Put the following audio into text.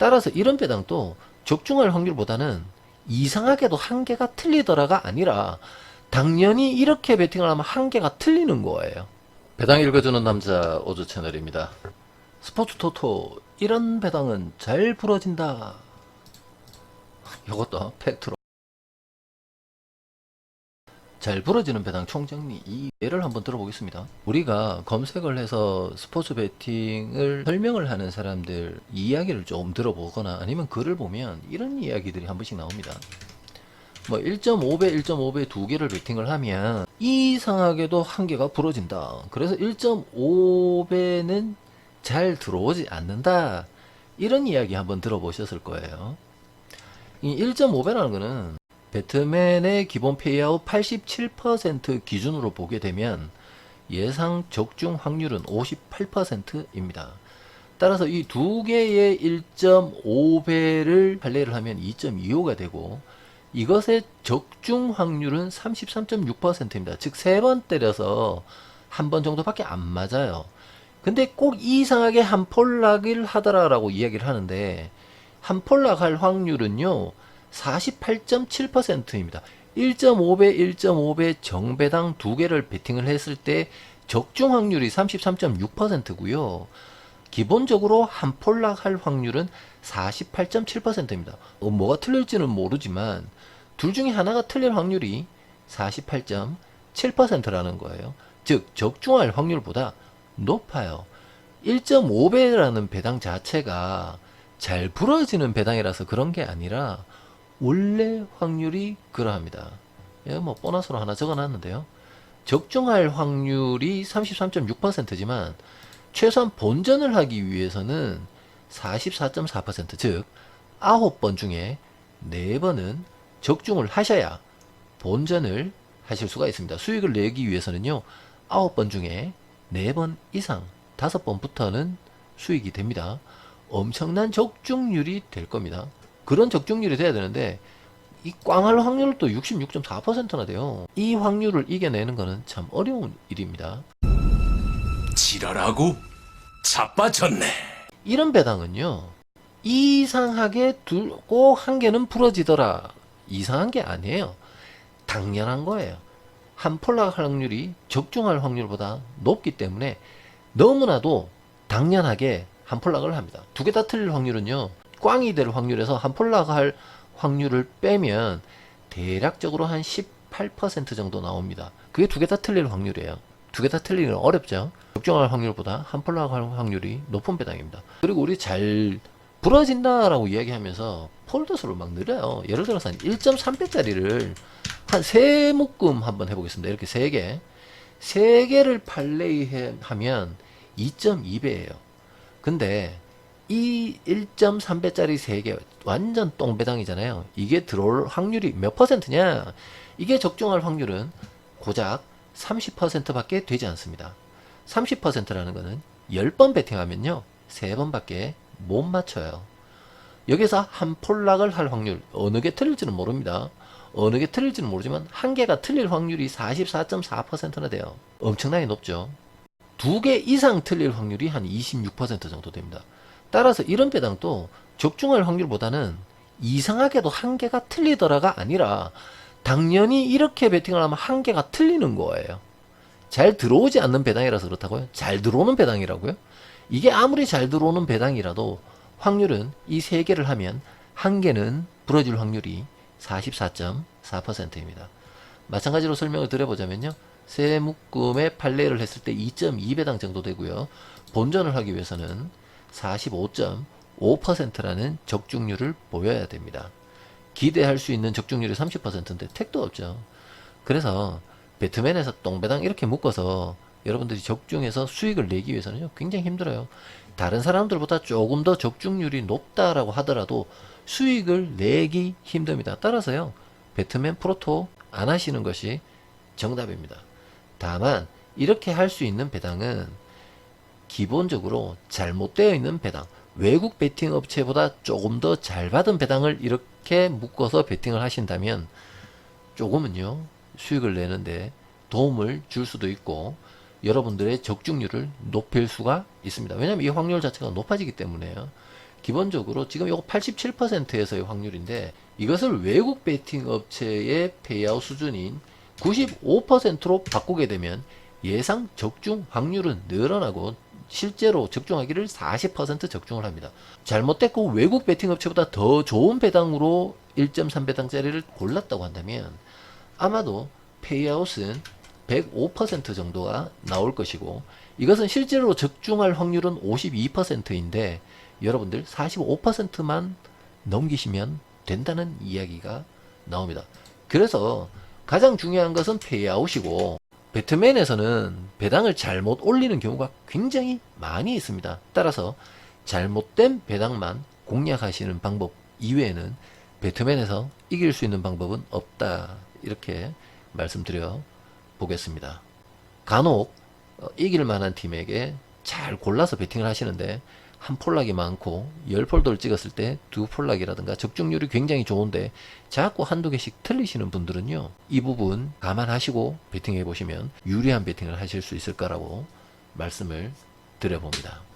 따라서 이런 배당도 적중할 확률보다는 이상하게도 한계가 틀리더라가 아니라 당연히 이렇게 베팅을 하면 한계가 틀리는 거예요. 배당 읽어주는 남자 오조 채널입니다. 스포츠 토토 이런 배당은 잘 부러진다. 이것도 팩트로 잘 부러지는 배당 총정리 이 예를 한번 들어보겠습니다. 우리가 검색을 해서 스포츠 베팅을 설명을 하는 사람들 이야기를 좀 들어보거나 아니면 글을 보면 이런 이야기들이 한 번씩 나옵니다. 뭐 1.5배 1.5배 두 개를 베팅을 하면 이상하게도 한계가 부러진다. 그래서 1.5배는 잘 들어오지 않는다. 이런 이야기 한번 들어보셨을 거예요. 이 1.5배라는 거는 배트맨의 기본 페이아웃 87% 기준으로 보게 되면 예상 적중 확률은 58%입니다. 따라서 이 두 개의 1.5배를 할례를 하면 2.25가 되고 이것의 적중 확률은 33.6%입니다. 즉 3번 때려서 한 번 정도밖에 안 맞아요. 근데 꼭 이상하게 한 폴락을 하더라라고 이야기를 하는데 한 폴락 할 확률은요 48.7%입니다. 1.5배 1.5배 정배당 두 개를 베팅을 했을 때 적중 확률이 33.6%고요. 기본적으로 한 폴락 할 확률은 48.7%입니다. 뭐가 틀릴지는 모르지만 둘 중에 하나가 틀릴 확률이 48.7%라는 거예요. 즉 적중할 확률보다 높아요. 1.5배라는 배당 자체가 잘 부러지는 배당이라서 그런 게 아니라 원래 확률이 그러합니다. 예, 뭐 보너스로 하나 적어놨는데요. 적중할 확률이 33.6%지만 최소한 본전을 하기 위해서는 44.4% 즉 9번 중에 4번은 적중을 하셔야 본전을 하실 수가 있습니다. 수익을 내기 위해서는요 9번 중에 4번 이상 5번부터는 수익이 됩니다. 엄청난 적중률이 될 겁니다. 그런 적중률이 돼야 되는데 이 꽝할 확률도 66.4%나 돼요. 이 확률을 이겨내는 것은 참 어려운 일입니다. 지랄하고 자빠졌네. 이런 배당은요 이상하게 꼭 한 개는 부러지더라. 이상한 게 아니에요. 당연한 거예요. 한 폴락 확률이 적중할 확률보다 높기 때문에 너무나도 당연하게 한 폴락을 합니다. 두 개 다 틀릴 확률은요 꽝이 될 확률에서 한 폴락 할 확률을 빼면 대략적으로 한 18% 정도 나옵니다. 그게 두 개 다 틀릴 확률이에요. 두 개 다 틀리는 적중할 확률보다 한 폴락 할 확률이 높은 배당입니다. 그리고 우리 잘 부러진다라고 이야기하면서 폴더 수를 막 늘려요. 예를 들어서 한 1.3배짜리를 한 3묶음 한번 해보겠습니다. 이렇게 3개. 3개를 팔레이 하면 2.2배예요. 근데 이 1.3배짜리 3개 완전 똥배당이잖아요. 이게 들어올 확률이 몇 퍼센트냐? 이게 적중할 확률은 고작 30%밖에 되지 않습니다. 30%라는 거는 10번 베팅하면요 3번밖에 못 맞춰요. 여기서 한 폴락을 할 확률 어느 게 틀릴지는 모릅니다. 어느 게 틀릴지는 모르지만 한 개가 틀릴 확률이 44.4%나 돼요. 엄청나게 높죠. 두 개 이상 틀릴 확률이 한 26% 정도 됩니다. 따라서 이런 배당도 적중할 확률보다는 이상하게도 한 개가 틀리더라가 아니라 당연히 이렇게 베팅을 하면 한 개가 틀리는 거예요. 잘 들어오지 않는 배당이라서 그렇다고요? 잘 들어오는 배당이라고요? 이게 아무리 잘 들어오는 배당이라도 확률은 이 세 개를 하면 한 개는 부러질 확률이 44.4%입니다. 마찬가지로 설명을 드려보자면요. 세 묶음에 판례를 했을 때 2.2배당 정도 되고요. 본전을 하기 위해서는 45.5%라는 적중률을 보여야 됩니다. 기대할 수 있는 적중률이 30%인데 택도 없죠. 그래서 배트맨에서 똥배당 이렇게 묶어서 여러분들이 적중해서 수익을 내기 위해서는 굉장히 힘들어요. 다른 사람들보다 조금 더 적중률이 높다라고 하더라도 수익을 내기 힘듭니다. 따라서요. 배트맨 프로토 안 하시는 것이 정답입니다. 다만 이렇게 할 수 있는 배당은 기본적으로 잘못되어 있는 배당, 외국 베팅 업체보다 조금 더 잘 받은 배당을 이렇게 묶어서 베팅을 하신다면 조금은요 수익을 내는데 도움을 줄 수도 있고 여러분들의 적중률을 높일 수가 있습니다. 왜냐하면 이 확률 자체가 높아지기 때문에요. 기본적으로 지금 이거 87%에서의 확률인데 이것을 외국 베팅 업체의 페이아웃 수준인 95%로 바꾸게 되면 예상 적중 확률은 늘어나고 실제로 적중하기를 40% 적중을 합니다. 잘못됐고 외국 베팅 업체보다 더 좋은 배당으로 1.3배당짜리를 골랐다고 한다면 아마도 페이아웃은 105% 정도가 나올 것이고 이것은 실제로 적중할 확률은 52%인데 여러분들 45%만 넘기시면 된다는 이야기가 나옵니다. 그래서 가장 중요한 것은 페이아웃이고 배트맨에서는 배당을 잘못 올리는 경우가 굉장히 많이 있습니다. 따라서 잘못된 배당만 공략하시는 방법 이외에는 배트맨에서 이길 수 있는 방법은 없다. 이렇게 말씀드려 보겠습니다. 간혹 이길 만한 팀에게 잘 골라서 베팅을 하시는데 한 폴락이 많고 10폴더를 찍었을 때 2폴락이라든가 적중률이 굉장히 좋은데 자꾸 한두 개씩 틀리시는 분들은요, 이 부분 감안하시고 베팅해 보시면 유리한 베팅을 하실 수 있을 거라고 말씀을 드려봅니다.